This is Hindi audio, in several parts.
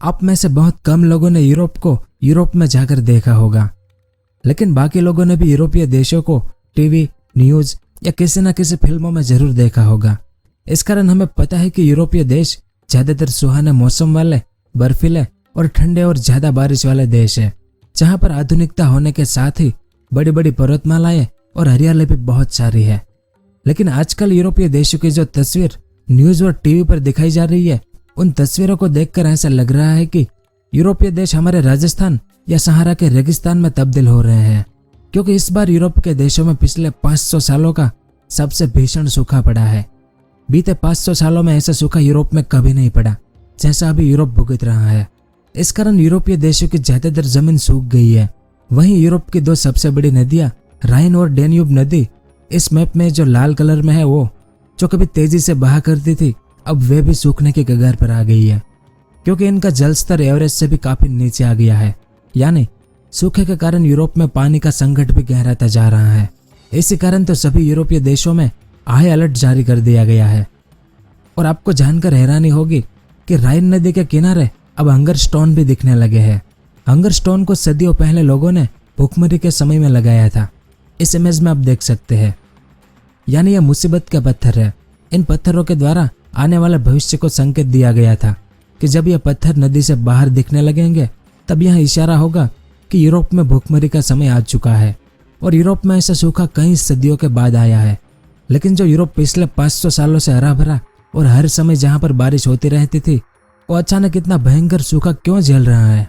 आप में से बहुत कम लोगों ने यूरोप को यूरोप में जाकर देखा होगा, लेकिन बाकी लोगों ने भी यूरोपीय देशों को टीवी, न्यूज़ या किसी न किसी फिल्मों में जरूर देखा होगा। इस कारण हमें पता है कि यूरोपीय देश ज़्यादातर सुहाने मौसम वाले, बर्फीले और ठंडे और ज़्यादा बारिश वाले देश है, जहाँ पर आधुनिकता होने के साथ ही बड़ी बड़ी पर्वतमालाएं और हरियाली भी बहुत सारी है। लेकिन आजकल यूरोपीय देशों की जो तस्वीर न्यूज़ और टीवी पर दिखाई जा रही है, उन तस्वीरों को देखकर ऐसा लग रहा है कि यूरोपीय देश हमारे राजस्थान या सहारा के रेगिस्तान में तब्दील हो रहे हैं, क्योंकि इस बार यूरोप के देशों में पिछले 500 सालों का सबसे भीषण सूखा पड़ा है। बीते 500 सालों में ऐसा सूखा यूरोप में कभी नहीं पड़ा जैसा अभी यूरोप भुगत रहा है। इस कारण यूरोपीय देशों की ज्यादातर जमीन सूख गई है। वहीं यूरोप की दो सबसे बड़ी नदियां राइन और डेन्यूब नदी, इस मैप में जो लाल कलर में है, वो जो कभी तेजी से बहा करती थी, अब वे भी सूखने की कगार पर आ गई है, क्योंकि इनका जल स्तर एवरेज से भी काफी नीचे आ गया है। यानी सूखे के कारण यूरोप में पानी का संकट भी गहराता जा रहा है। इसी कारण तो सभी यूरोपीय देशों में हाई अलर्ट जारी कर दिया गया है। और आपको जानकर हैरानी होगी कि राइन नदी के किनारे अब हंगर स्टोन भी दिखने लगे हैं। हंगर स्टोन को सदियों पहले लोगों ने भूखमरी के समय में लगाया था। इस इमेज में आप देख सकते हैं। यानी यह मुसीबत के पत्थर है। इन पत्थरों के द्वारा आने वाले भविष्य को संकेत दिया गया था कि जब यह पत्थर नदी से बाहर दिखने लगेंगे, तब यह इशारा होगा कि यूरोप में भूखमरी का समय आ चुका है। और यूरोप में ऐसा सूखा कई सदियों के बाद आया है। लेकिन जो यूरोप पिछले 500 सालों से हरा भरा और हर समय जहां पर बारिश होती रहती थी, वो अचानक इतना भयंकर सूखा क्यों झेल रहा है?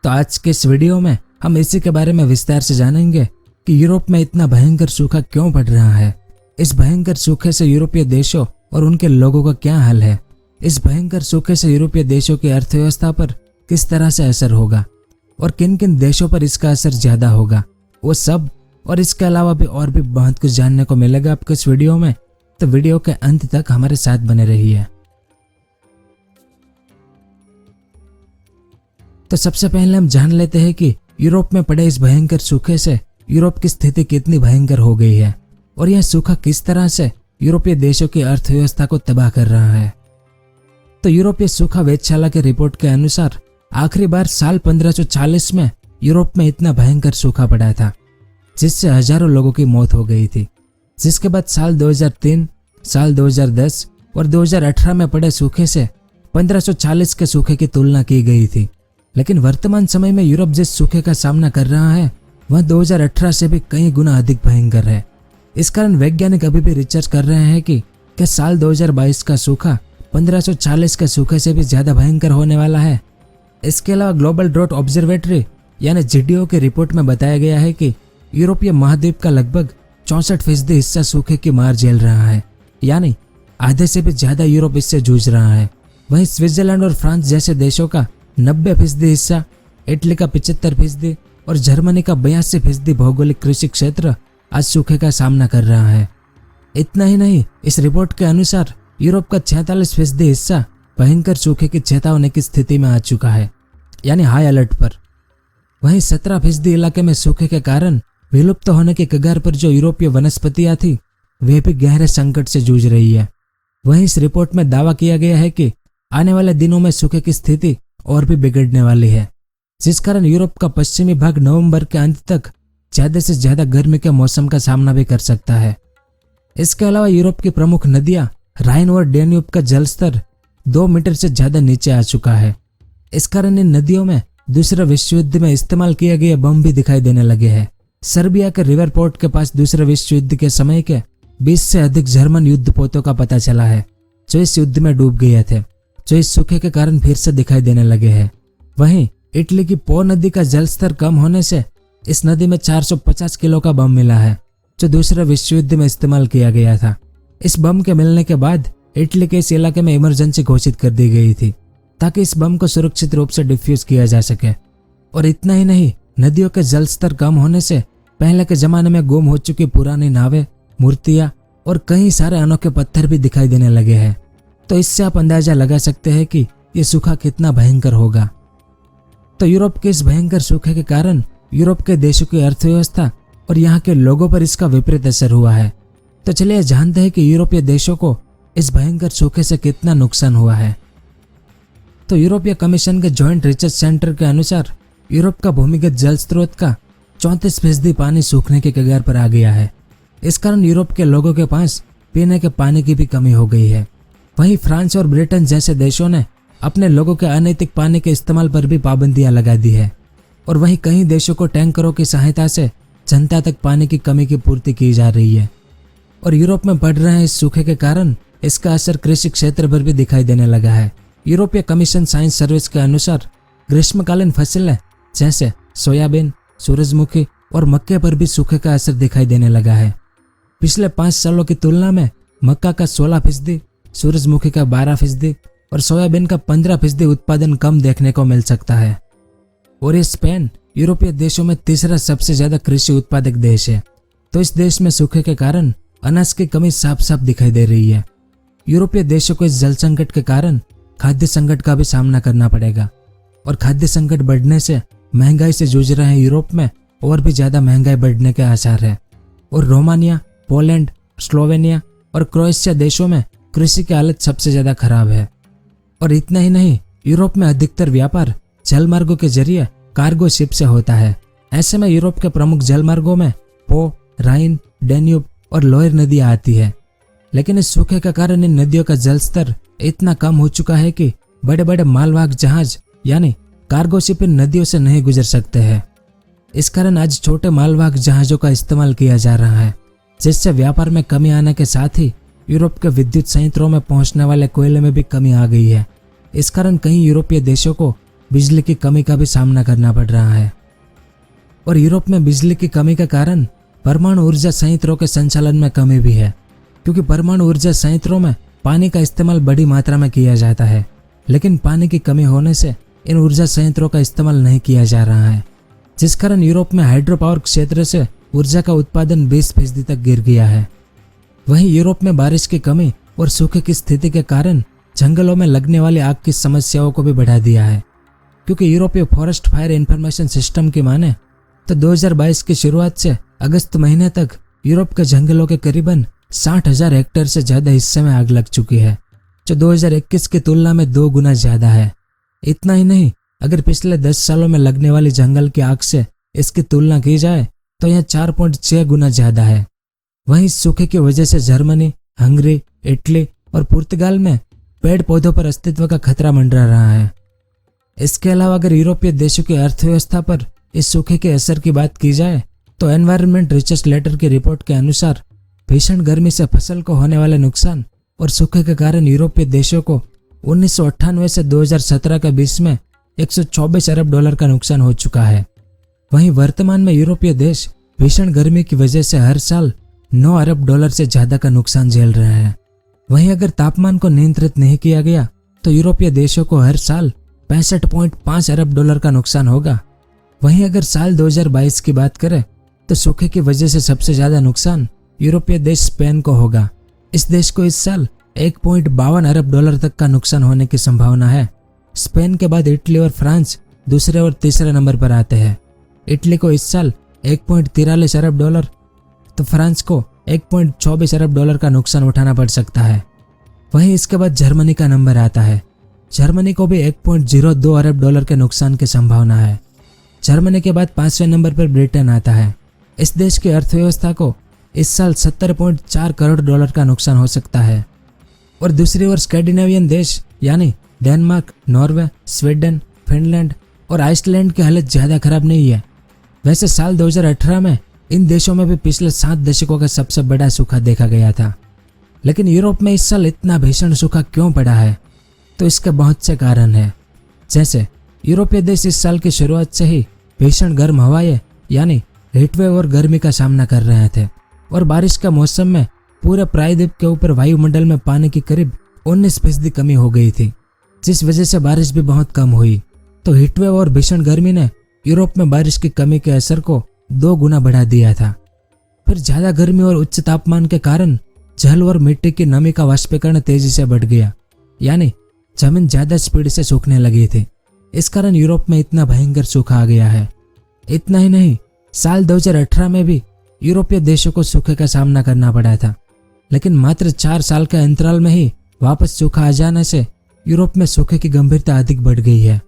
तो आज के इस वीडियो में हम इसी के बारे में विस्तार से जानेंगे कि यूरोप में इतना भयंकर सूखा क्यों पड़ रहा है। इस भयंकर सूखे से यूरोपीय देशों और उनके लोगों का क्या हाल है। इस भयंकर सूखे से यूरोपीय देशों की अर्थव्यवस्था पर किस तरह से असर होगा और किन किन देशों पर इसका असर ज्यादा होगा, वो सब और इसके अलावा भी और भी बहुत कुछ जानने को मिलेगा आपको इस वीडियो में। तो वीडियो के अंत तक हमारे साथ बने रहिए। तो सबसे पहले हम जान लेते हैं कि यूरोप में पड़े इस भयंकर सूखे से यूरोप की स्थिति कितनी भयंकर हो गई है और यह सूखा किस तरह से यूरोपीय देशों की अर्थव्यवस्था को तबाह कर रहा है। तो यूरोपीय सूखा वेधशाला की रिपोर्ट के अनुसार आखिरी बार साल 1540 में यूरोप में इतना भयंकर सूखा पड़ा था, जिससे हजारों लोगों की मौत हो गई थी। जिसके बाद साल 2003, साल 2010 और 2018 में पड़े सूखे से 1540 के सूखे की तुलना की गई थी। लेकिन वर्तमान समय में यूरोप जिस सूखे का सामना कर रहा है, वह 2018 से भी कई गुना अधिक भयंकर है। इस कारण वैज्ञानिक अभी भी रिसर्च कर रहे हैं कि क्या साल 2022 का सूखा 1540 के सूखे से भी ज्यादा भयंकर होने वाला है। इसके अलावा ग्लोबल ड्रॉट ऑब्जर्वेटरी यानी GDO की रिपोर्ट में बताया गया है कि यूरोपीय महाद्वीप का लगभग 64% हिस्सा सूखे की मार झेल रहा है। यानी आधे से भी ज्यादा यूरोप इससे जूझ रहा है। वहीं स्विट्जरलैंड और फ्रांस जैसे देशों का 90% हिस्सा, इटली का 75% और जर्मनी का 82% भौगोलिक कृषि क्षेत्र आज सूखे का सामना कर रहा है। इतना ही नहीं, इस रिपोर्ट के अनुसार यूरोप का 46% हिस्सा भयंकर सूखे की चेतावनी की स्थिति में आ चुका है, यानी हाई अलर्ट पर। वहीं 17% इलाके में सूखे के कारण विलुप्त होने की कगार पर जो यूरोपीय वनस्पतियां थी, वे भी गहरे संकट से जूझ रही है। वहीं इस रिपोर्ट में दावा किया गया है कि आने वाले दिनों में सूखे की स्थिति और भी बिगड़ने वाली है, जिस कारण यूरोप का पश्चिमी भाग नवंबर के अंत तक ज्यादा से ज्यादा गर्मी के मौसम का सामना भी कर सकता है। इसके अलावा यूरोप की प्रमुख नदियां राइन और डेन्यूब का जलस्तर 2 मीटर से ज्यादा नीचे आ चुका है। इस कारण इन नदियों में दूसरे विश्व युद्ध में इस्तेमाल किए गए बम भी दिखाई देने लगे हैं। सर्बिया के रिवर पोर्ट के पास दूसरे विश्व युद्ध के समय के 20 से अधिक जर्मन युद्धपोतों का पता चला है, जो इस युद्ध में डूब गए थे, जो इस सूखे के कारण फिर से दिखाई देने लगे हैं। वहीं इटली की पो नदी का जलस्तर कम होने से इस नदी में 450 किलो का बम मिला है, जो दूसरे विश्व युद्ध में इस्तेमाल किया गया था। इस बम के मिलने के बाद इटली के इस इलाके में इमरजेंसी घोषित कर दी गई थी, ताकि इस बम को सुरक्षित रूप से डिफ्यूज किया जा सके। और इतना ही नहीं, नदियों के जल स्तर कम होने से पहले के जमाने में गुम हो चुकी पुरानी नावें, मूर्तियां और कई सारे अनोखे पत्थर भी दिखाई देने लगे हैं। तो इससे आप अंदाजा लगा सकते हैं कि ये सूखा कितना भयंकर होगा। तो यूरोप के इस भयंकर सूखे के कारण यूरोप के देशों की अर्थव्यवस्था और यहाँ के लोगों पर इसका विपरीत असर हुआ है। तो चलिए जानते हैं कि यूरोपीय देशों को इस भयंकर सूखे से कितना नुकसान हुआ है। तो यूरोपीय कमीशन के जॉइंट रिसर्च सेंटर के अनुसार यूरोप का भूमिगत जल स्रोत का 34% पानी सूखने के कगार पर आ गया है। इस कारण यूरोप के लोगों के पास पीने के पानी की भी कमी हो गई है। वहीं फ्रांस और ब्रिटेन जैसे देशों ने अपने लोगों के अनैतिक पानी के इस्तेमाल पर भी पाबंदियां लगा दी है और वहीं कई देशों को टैंकरों की सहायता से जनता तक पानी की कमी की पूर्ति की जा रही है। और यूरोप में बढ़ रहे इस सूखे के कारण इसका असर कृषि क्षेत्र पर भी दिखाई देने लगा है। यूरोपीय कमीशन साइंस सर्विस के अनुसार ग्रीष्मकालीन फसलें जैसे सोयाबीन, सूरजमुखी और मक्के पर भी सूखे का असर दिखाई देने लगा है। पिछले 5 सालों की तुलना में मक्का का 16%, सूरजमुखी का 12% और सोयाबीन का 15% उत्पादन कम देखने को मिल सकता है। और ये स्पेन यूरोपीय देशों में तीसरा सबसे ज्यादा कृषि उत्पादक देश है। तो इस देश में सूखे के कारण अनाज की कमी साफ साफ दिखाई दे रही है। यूरोपीय देशों को इस जल संकट के कारण खाद्य संकट का भी सामना करना पड़ेगा और खाद्य संकट बढ़ने से महंगाई से जूझ रहे यूरोप में और भी ज्यादा महंगाई बढ़ने के आसार है। और रोमानिया, पोलैंड, स्लोवेनिया और क्रोएशिया देशों में कृषि की हालत सबसे ज्यादा खराब है। और इतना ही नहीं, यूरोप में अधिकतर व्यापार जलमार्गों के जरिए कार्गो शिप से होता है। ऐसे में यूरोप के प्रमुख जलमार्गों में पो, राइन, डेन्यूब और लोयर नदियां आती है। लेकिन इस सूखे के कारण इन नदियों का जल स्तर इतना कम हो चुका है कि बड़े बड़े मालवाहक जहाज यानी कार्गो शिप इन नदियों से नहीं गुजर सकते हैं। इस कारण आज छोटे मालवाहक जहाजों का इस्तेमाल किया जा रहा है, जिससे व्यापार में कमी आने के साथ ही यूरोप के विद्युत संयंत्रों में पहुंचने वाले कोयले में भी कमी आ गई है। इस कारण कई यूरोपीय देशों को बिजली की कमी का भी सामना करना पड़ रहा है। और यूरोप में बिजली की कमी के कारण परमाणु ऊर्जा संयंत्रों के संचालन में कमी भी है, क्योंकि परमाणु ऊर्जा संयंत्रों में पानी का इस्तेमाल बड़ी मात्रा में किया जाता है। लेकिन पानी की कमी होने से इन ऊर्जा संयंत्रों का इस्तेमाल नहीं किया जा रहा है, जिस कारण यूरोप में हाइड्रो पावर क्षेत्र से ऊर्जा का उत्पादन 20% तक गिर गया है। वहीं यूरोप में बारिश की कमी और सूखे की स्थिति के कारण जंगलों में लगने वाली आग की समस्याओं को भी बढ़ा दिया है, क्योंकि यूरोपीय फॉरेस्ट फायर इंफॉर्मेशन सिस्टम की माने तो 2022 की शुरुआत से अगस्त महीने तक यूरोप के जंगलों के करीबन 60,000 हेक्टेयर से ज्यादा हिस्से में आग लग चुकी है, जो 2021 की तुलना में 2 गुना ज्यादा है। इतना ही नहीं, अगर पिछले 10 सालों में लगने वाली जंगल की आग से इसकी तुलना की जाए तो यह 4.6 गुना ज्यादा है। वहीं सूखे की वजह से जर्मनी, हंगरी, इटली और पुर्तगाल में पेड़ पौधों पर अस्तित्व का खतरा मंडरा रहा है। इसके अलावा अगर यूरोपीय देशों की अर्थव्यवस्था पर इस सूखे के असर की बात की जाए तो एनवायरनमेंट रिसर्च लेटर की रिपोर्ट के अनुसार भीषण गर्मी से फसल को होने वाले नुकसान और सूखे के कारण यूरोपीय देशों को 1998 से 2017 के बीच में 124 अरब डॉलर का नुकसान हो चुका है। वहीं वर्तमान में यूरोपीय देश भीषण गर्मी की वजह से हर साल 9 अरब डॉलर से ज्यादा का नुकसान झेल रहे हैं। वहीं अगर तापमान को नियंत्रित नहीं किया गया तो यूरोपीय देशों को हर साल 65.5 अरब डॉलर का नुकसान होगा। वहीं अगर साल 2022 की बात करें तो सूखे की वजह से सबसे ज्यादा नुकसान यूरोपीय देश स्पेन को होगा। इस देश को इस साल 1.52 अरब डॉलर तक का नुकसान होने की संभावना है। स्पेन के बाद इटली और फ्रांस दूसरे और तीसरे नंबर पर आते हैं। इटली को इस साल 1.43 अरब डॉलर तो फ्रांस को 1.24 अरब डॉलर का नुकसान उठाना पड़ सकता है। वहीं इसके बाद जर्मनी का नंबर आता है। जर्मनी को भी 1.02 अरब डॉलर के नुकसान की संभावना है। जर्मनी के बाद 5वें नंबर पर ब्रिटेन आता है। इस देश की अर्थव्यवस्था को इस साल 70.4 करोड़ डॉलर का नुकसान हो सकता है। और दूसरी ओर स्कैंडिनेवियन देश यानी डेनमार्क, नॉर्वे, स्वीडन, फिनलैंड और आइसलैंड की हालत ज्यादा खराब नहीं है। वैसे साल 2018 में इन देशों में भी पिछले 7 दशकों का सबसे बड़ा सूखा देखा गया था। लेकिन यूरोप में इस साल इतना भीषण सूखा क्यों पड़ा है? तो इसके बहुत से कारण हैं। जैसे यूरोपीय देश इस साल की शुरुआत से ही भीषण गर्म हवाएं यानी हीटवेव और गर्मी का सामना कर रहे थे और बारिश का मौसम में पूरे प्रायद्वीप के ऊपर वायुमंडल में पानी की करीब 19% कमी हो गई थी, जिस वजह से बारिश भी बहुत कम हुई। तो हीटवेव और भीषण गर्मी ने यूरोप में बारिश की कमी के असर को 2 गुना बढ़ा दिया था। फिर ज्यादा गर्मी और उच्च तापमान के कारण जल और मिट्टी की नमी का वाष्पीकरण तेजी से बढ़ गया, यानी जमीन ज्यादा स्पीड से सूखने लगी थी। इस कारण यूरोप में इतना भयंकर सूखा आ गया है। इतना ही नहीं, साल 2018 में भी यूरोपीय देशों को सूखे का सामना करना पड़ा था, लेकिन मात्र 4 साल के अंतराल में ही वापस सूखा आ जाने से यूरोप में सूखे की गंभीरता अधिक बढ़ गई है।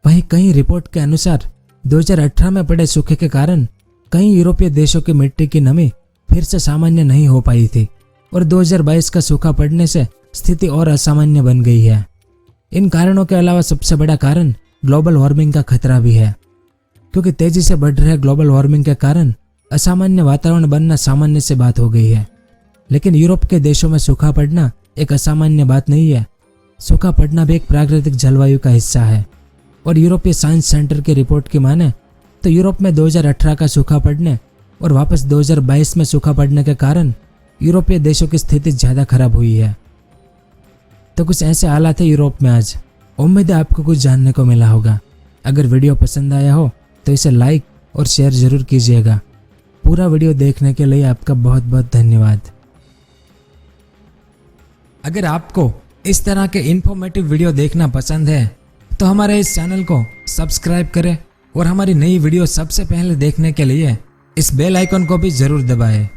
वहीं कई रिपोर्ट के अनुसार 2018 में पड़े सूखे के कारण कई यूरोपीय देशों की मिट्टी की नमी फिर से सामान्य नहीं हो पाई थी और 2022 का सूखा पड़ने से स्थिति और असामान्य बन गई है। इन कारणों के अलावा सबसे बड़ा कारण ग्लोबल वार्मिंग का खतरा भी है, क्योंकि तेजी से बढ़ रहे ग्लोबल वार्मिंग के कारण असामान्य वातावरण बनना सामान्य से बात हो गई है। लेकिन यूरोप के देशों में सूखा पड़ना एक असामान्य बात नहीं है। सूखा पड़ना भी एक प्राकृतिक जलवायु का हिस्सा है और यूरोपीय साइंस सेंटर की रिपोर्ट की माने तो यूरोप में 2018 का सूखा पड़ने और वापस 2022 में सूखा पड़ने के कारण यूरोपीय देशों की स्थिति ज़्यादा खराब हुई है। तो कुछ ऐसे हालात है यूरोप में आज। उम्मीद है आपको कुछ जानने को मिला होगा। अगर वीडियो पसंद आया हो तो इसे लाइक और शेयर जरूर कीजिएगा। पूरा वीडियो देखने के लिए आपका बहुत बहुत धन्यवाद। अगर आपको इस तरह के इन्फॉर्मेटिव वीडियो देखना पसंद है तो हमारे इस चैनल को सब्सक्राइब करें और हमारी नई वीडियो सबसे पहले देखने के लिए इस बेल आइकन को भी जरूर दबाएं।